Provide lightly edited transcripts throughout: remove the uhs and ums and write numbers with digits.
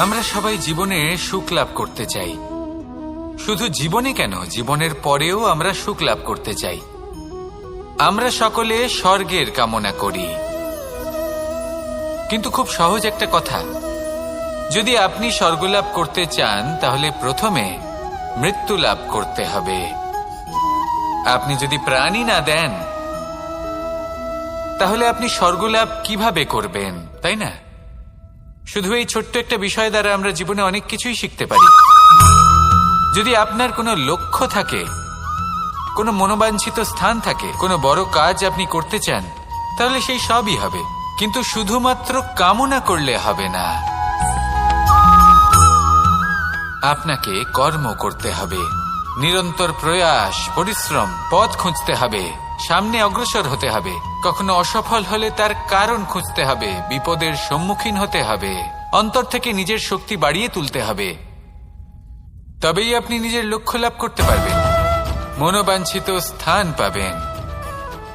আমরা সবাই জীবনে সুখ লাভ করতে চাই। শুধু জীবনে কেন, জীবনের পরেও আমরা সুখ লাভ করতে চাই। আমরা সকলে স্বর্গের কামনা করি। কিন্তু খুব সহজ একটা কথা, যদি আপনি স্বর্গ লাভ করতে চান তাহলে প্রথমে মৃত্যু লাভ করতে হবে। আপনি যদি প্রাণই না দেন তাহলে আপনি স্বর্গ লাভ কিভাবে করবেন, তাই না? শুধু এই ছোট্ট একটা বিষয় দ্বারা আমরা জীবনে অনেক কিছুই শিখতে পারি। যদি আপনার কোনো লক্ষ্য থাকে, কোনো মনোবাঞ্ছিত স্থান থাকে, কোনো বড় কাজ আপনি করতে চান, তাহলে সেই সবই হবে। কিন্তু শুধুমাত্র কামনা করলে হবে না, আপনাকে কর্ম করতে হবে, নিরন্তর প্রয়াস, পরিশ্রম, পথ খুঁজতে হবে, সামনে অগ্রসর হতে হবে। কখনো অসফল হলে তার কারণ খুঁজতে হবে, বিপদের সম্মুখীন হতে হবে, অন্তর থেকে নিজের শক্তি বাড়িয়ে তুলতে হবে। তবেই আপনি নিজের লক্ষ্য লাভ করতে পারবেন, মনোবাঞ্ছিত স্থান পাবেন।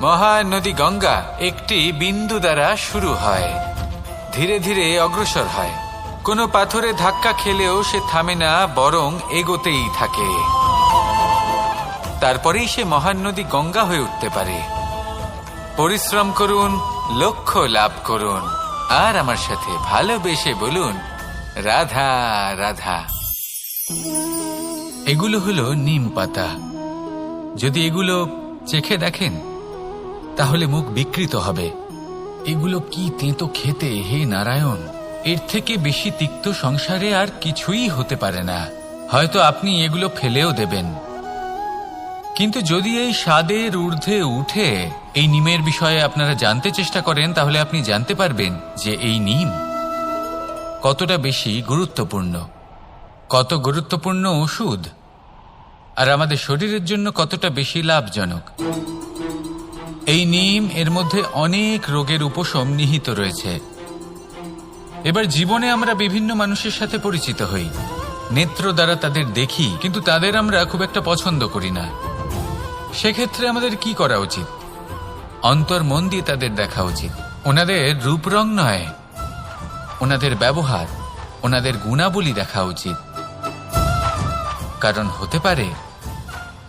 মহান নদী গঙ্গা একটি বিন্দু দ্বারা শুরু হয়, ধীরে ধীরে অগ্রসর হয়। কোনো পাথরে ধাক্কা খেলেও সে থামে না, বরং এগোতেই থাকে। তারপরেই সে মহান নদী গঙ্গা হয়ে উঠতে পারে। পরিশ্রম করুন, লক্ষ্য লাভ করুন, আর আমার সাথে ভালোবেসে বলুন, রাধা রাধা। এগুলো হলো নিম পাতা। যদি এগুলো চেখে দেখেন তাহলে মুখ বিকৃত হবে। এগুলো কি তেঁতো খেতে, হে নারায়ণ! এর থেকে বেশি তিক্ত সংসারে আর কিছুই হতে পারে না। হয়তো আপনি এগুলো ফেলেও দেবেন। কিন্তু যদি এই স্বাদের ঊর্ধ্বে উঠে এই নিমের বিষয়ে আপনারা জানতে চেষ্টা করেন, তাহলে আপনি জানতে পারবেন যে এই নিম কতটা বেশি গুরুত্বপূর্ণ, কত গুরুত্বপূর্ণ ওষুধ, আর আমাদের শরীরের জন্য কতটা বেশি লাভজনক। এই নিম, এর মধ্যে অনেক রোগের উপশম নিহিত রয়েছে। এবার জীবনে আমরা বিভিন্ন মানুষের সাথে পরিচিত হই, নেত্র দ্বারা তাদের দেখি, কিন্তু তাদের আমরা খুব একটা পছন্দ করি না। সেক্ষেত্রে আমাদের কি করা উচিত? অন্তর মন দিয়ে তাদের দেখা উচিত। ওনাদের রূপ রং নয়, ওনাদের ব্যবহার, ওনাদের গুণাবলী দেখা উচিত। কারণ হতে পারে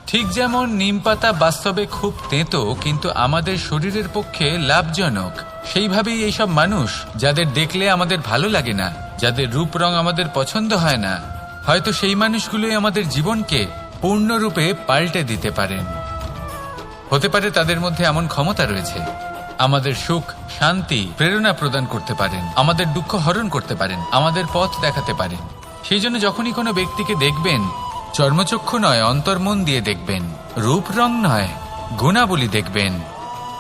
ঠিক যেমন নিম পাতা বাস্তবে খুব তেঁতো কিন্তু আমাদের শরীরের পক্ষে লাভজনক, সেইভাবেই এইসব মানুষ যাদের দেখলে আমাদের ভালো লাগে না, যাদের রূপ রং আমাদের পছন্দ হয় না, হয়তো সেই মানুষগুলোই আমাদের জীবনকে পূর্ণরূপে পাল্টে দিতে পারেন। হতে পারে তাদের মধ্যে এমন ক্ষমতা রয়েছে, আমাদের সুখ, শান্তি, প্রেরণা প্রদান করতে পারেন, আমাদের দুঃখ হরণ করতে পারেন, আমাদের পথ দেখাতে পারেন। সেই জন্য যখনই কোনো ব্যক্তিকে দেখবেন, চর্মচক্ষু নয়, অন্তর্মন দিয়ে দেখবেন, রূপ রং নয়, গুণাবলী দেখবেন।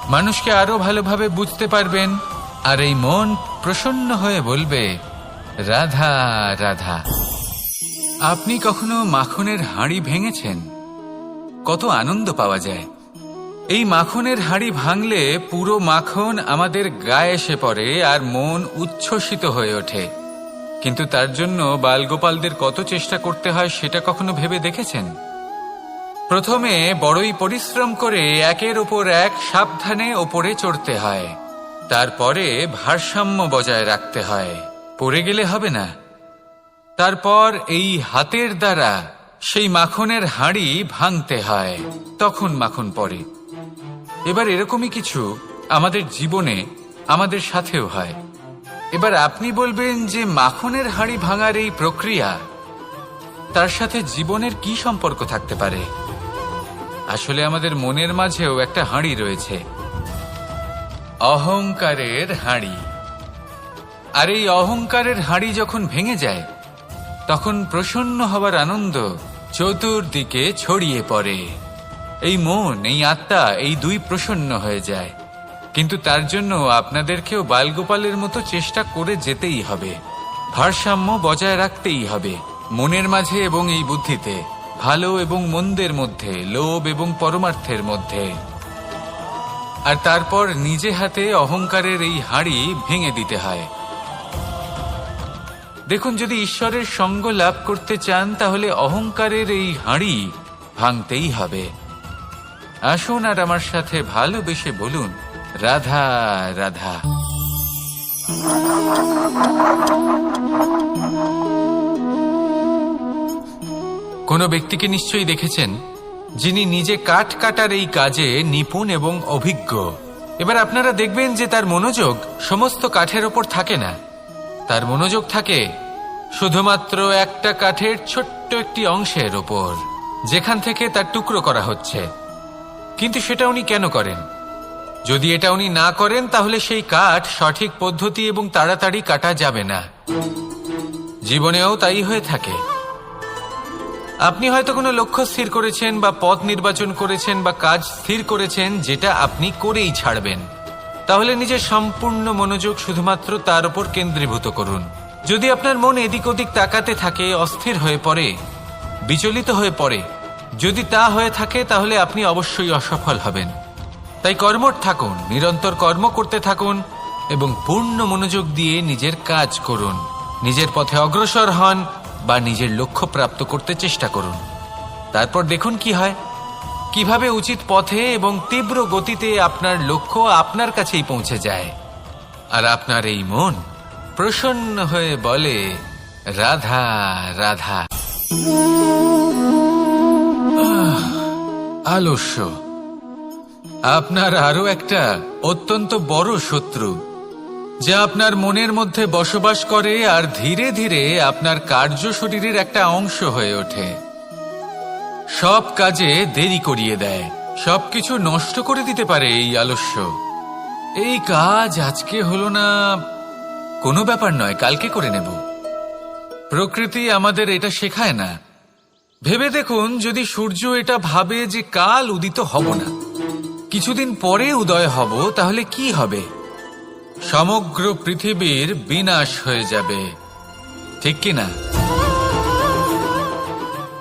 মানুষকে আরো ভালোভাবে বুঝতে পারবেন, আর এই মন প্রসন্ন হয়ে বলবে, রাধা রাধা। আপনি কখনো মাখনের হাঁড়ি ভেঙেছেন? কত আনন্দ পাওয়া যায়। এই মাখনের হাঁড়ি ভাঙলে পুরো মাখন আমাদের গায়ে এসে পড়ে আর মন উচ্ছ্বসিত হয়ে ওঠে। কিন্তু তার জন্য বালগোপালদের কত চেষ্টা করতে হয় সেটা কখনো ভেবে দেখেছেন? প্রথমে বড়ই পরিশ্রম করে একের ওপর এক সাবধানে ওপরে চড়তে হয়, তারপরে ভারসাম্য বজায় রাখতে হয়, পড়ে গেলে হবে না। তারপর এই হাতের দ্বারা সেই মাখনের হাঁড়ি ভাঙতে হয়, তখন মাখন পড়ে। এবার এরকমই কিছু আমাদের জীবনে আমাদের সাথেও হয়। এবার আপনি বলবেন যে মাখনের হাঁড়ি ভাঙার এই প্রক্রিয়া, তার সাথে জীবনের কি সম্পর্ক থাকতে পারে? আসলে আমাদের মনের মাঝেও একটা হাঁড়ি রয়েছে, অহংকারের হাঁড়ি। আর এই অহংকারের হাঁড়ি যখন ভেঙে যায়, তখন প্রসন্ন হবার আনন্দ চতুর্দিকে ছড়িয়ে পড়ে। এই মন, এই আত্মা, এই দুই প্রসন্ন হয়ে যায়। কিন্তু তার জন্য আপনাদেরকেও বালগোপালের মতো চেষ্টা করে যেতেই হবে, ভারসাম্য বজায় রাখতেই হবে মনের মাঝে এবং এই বুদ্ধিতে, ভালো এবং মন্দের মধ্যে, লোভ এবং পরমার্থের মধ্যে। আর তারপর নিজে হাতে অহংকারের এই হাঁড়ি ভেঙে দিতে হয়। দেখুন, যদি ঈশ্বরের সঙ্গ লাভ করতে চান তাহলে অহংকারের এই হাঁড়ি ভাঙতেই হবে। আসুন আর আমার সাথে ভালোবেসে বলুন, রাধা রাধা। কোনো ব্যক্তিকে নিশ্চয়ই দেখেছেন যিনি নিজে কাঠ কাটার এই কাজে নিপুণ এবং অভিজ্ঞ। এবার আপনারা দেখবেন যে তার মনোযোগ সমস্ত কাঠের ওপর থাকে না, তার মনোযোগ থাকে শুধুমাত্র একটা কাঠের ছোট্ট একটি অংশের ওপর, যেখান থেকে তার টুকরো করা হচ্ছে। কিন্তু সেটা উনি কেন করেন? যদি এটা উনি না করেন তাহলে সেই কাঠ সঠিক পদ্ধতি এবং তাড়াতাড়ি কাটা যাবে না। জীবনেও তাই হয়ে থাকে। আপনি হয়তো কোনো লক্ষ্য স্থির করেছেন বা পথ নির্বাচন করেছেন বা কাজ স্থির করেছেন যেটা আপনি করেই ছাড়বেন। তাহলে নিজের সম্পূর্ণ মনোযোগ শুধুমাত্র তার উপর কেন্দ্রীভূত করুন। যদি আপনার মন এদিক ওদিক তাকাতে থাকে, অস্থির হয়ে পড়ে, বিচলিত হয়ে পড়ে, যদি তা হয়ে থাকে তাহলে আপনি অবশ্যই অসফল হবেন। তাই কর্মঠ থাকুন, নিরন্তর কর্ম করতে থাকুন এবং পূর্ণ মনোযোগ দিয়ে নিজের কাজ করুন। নিজের পথে অগ্রসর হন বা নিজের লক্ষ্য প্রাপ্ত করতে চেষ্টা করুন। তারপর দেখুন কি হয়, কিভাবে উচিত পথে এবং তীব্র গতিতে আপনার লক্ষ্য আপনার কাছেই পৌঁছে যায়। আর আপনার এই মন প্রসন্ন হয়ে বলে, রাধা রাধা। আলস্য আপনার আরো একটা অত্যন্ত বড় শত্রু, যা আপনার মনের মধ্যে বসবাস করে আর ধীরে ধীরে আপনার কার্য শরীরের একটা অংশ হয়ে ওঠে। সব কাজে দেরি করিয়ে দেয়, সবকিছু নষ্ট করে দিতে পারে এই আলস্য। এই কাজ আজকে হলো না, কোনো ব্যাপার নয়, কালকে করে নেব। প্রকৃতি আমাদের এটা শেখায় না। ভেবে দেখুন, যদি সূর্য এটা ভাবে যে কাল উদিত হব না, কিছুদিন পরে উদয় হব, তাহলে কি হবে? সমগ্র পৃথিবীর বিনাশ হয়ে যাবে, ঠিক কি না?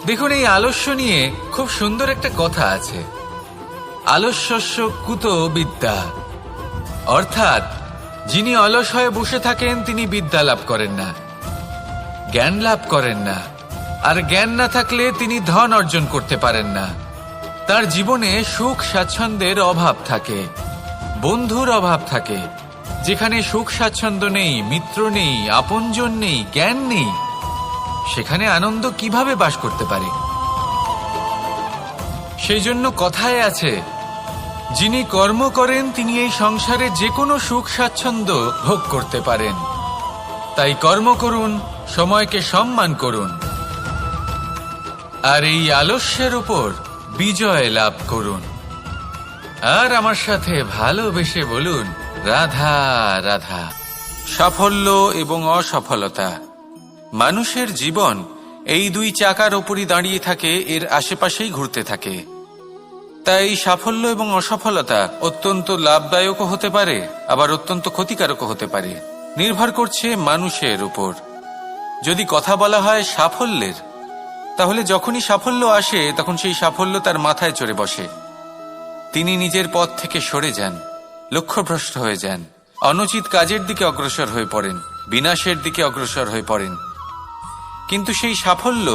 দেখুন, এই আলস্য নিয়ে খুব সুন্দর একটা কথা আছে, আলস্যস্য কুত বিদ্যা। অর্থাৎ যিনি অলস হয়ে বসে থাকেন তিনি বিদ্যা লাভ করেন না, জ্ঞান লাভ করেন না, আর জ্ঞান না থাকলে তিনি ধন অর্জন করতে পারেন না। তার জীবনে সুখ স্বাচ্ছন্দ্যের অভাব থাকে, বন্ধুর অভাব থাকে। যেখানে সুখ স্বাচ্ছন্দ্য নেই, মিত্র নেই, আপনজন নেই, জ্ঞান নেই, সেখানে আনন্দ কিভাবে বাস করতে পারে? সেই জন্য কথায় আছে, যিনি কর্ম করেন তিনি এই সংসারে যে কোনো সুখ স্বাচ্ছন্দ্য ভোগ করতে পারেন। তাই কর্ম করুন, সময়কে সম্মান করুন, আর এই আলস্যের উপর বিজয় লাভ করুন। আর আমার সাথে ভালোবেসে বলুন, রাধা রাধা। সাফল্য এবং অসফলতা, মানুষের জীবন এই দুই চাকার ওপরই দাঁড়িয়ে থাকে, এর আশেপাশেই ঘুরতে থাকে। তাই সাফল্য এবং অসফলতা অত্যন্ত লাভদায়কও হতে পারে, আবার অত্যন্ত ক্ষতিকারকও হতে পারে। নির্ভর করছে মানুষের উপর। যদি কথা বলা হয় সাফল্যের, তাহলে যখনই সাফল্য আসে তখন সেই সাফল্য তার মাথায় চড়ে বসে। তিনি নিজের পথ থেকে সরে যান, লক্ষ্যভ্রষ্ট হয়ে যান, অনুচিত কাজের দিকে অগ্রসর হয়ে পড়েন, বিনাশের দিকে অগ্রসর হয়ে পড়েন। কিন্তু সেই সাফল্য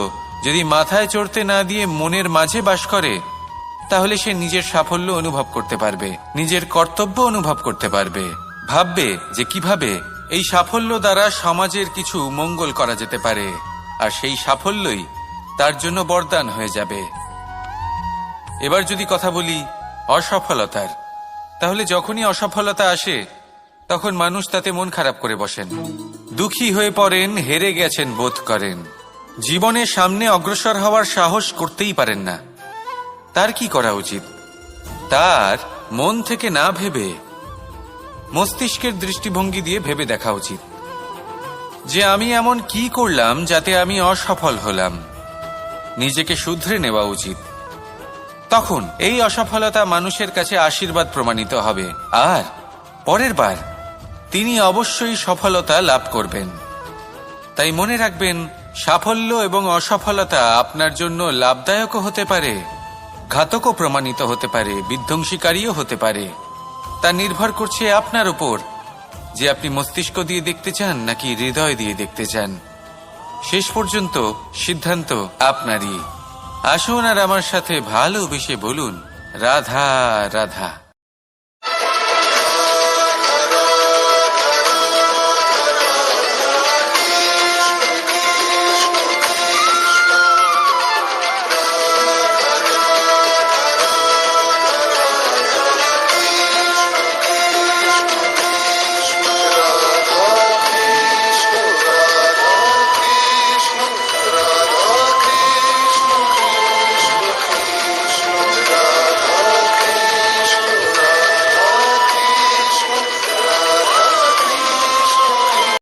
যদি মাথায় চড়তে না দিয়ে মনের মাঝে বাস করে, তাহলে সে নিজের সাফল্য অনুভব করতে পারবে, নিজের কর্তব্য অনুভব করতে পারবে, ভাববে যে কিভাবে এই সাফল্য দ্বারা সমাজের কিছু মঙ্গল করা যেতে পারে, আর সেই সাফল্যই তার জন্য বরদান হয়ে যাবে। এবার যদি কথা বলি অসফলতার, তাহলে যখনই অসফলতা আসে তখন মানুষ তাতে মন খারাপ করে বসেন, দুঃখী হয়ে পড়েন, হেরে গেছেন বোধ করেন, জীবনে সামনে অগ্রসর হওয়ার সাহস করতেই পারেন না। তার কি করা উচিত? তার মন থেকে না ভেবে মস্তিষ্কের দৃষ্টিভঙ্গি দিয়ে ভেবে দেখা উচিত যে আমি এমন কি করলাম যাতে আমি অসফল হলাম। নিজেকে শুধরে নেওয়া উচিত। তখন এই অসফলতা মানুষের কাছে আশীর্বাদ প্রমাণিত হবে, আর পরের বার তিনি অবশ্যই সফলতা লাভ করবেন। তাই মনে রাখবেন, সাফল্য এবং অসফলতা আপনার জন্য লাভদায়কও হতে পারে, ঘাতকও প্রমাণিত হতে পারে, বিধ্বংসীকারীও হতে পারে। তা নির্ভর করছে আপনার উপর যে আপনি মস্তিষ্ক দিয়ে দেখতে চান নাকি হৃদয় দিয়ে দেখতে চান। শেষ পর্যন্ত সিদ্ধান্ত আপনারই। আসুন আর আমার সাথে ভালোবেসে বলুন, রাধা রাধা।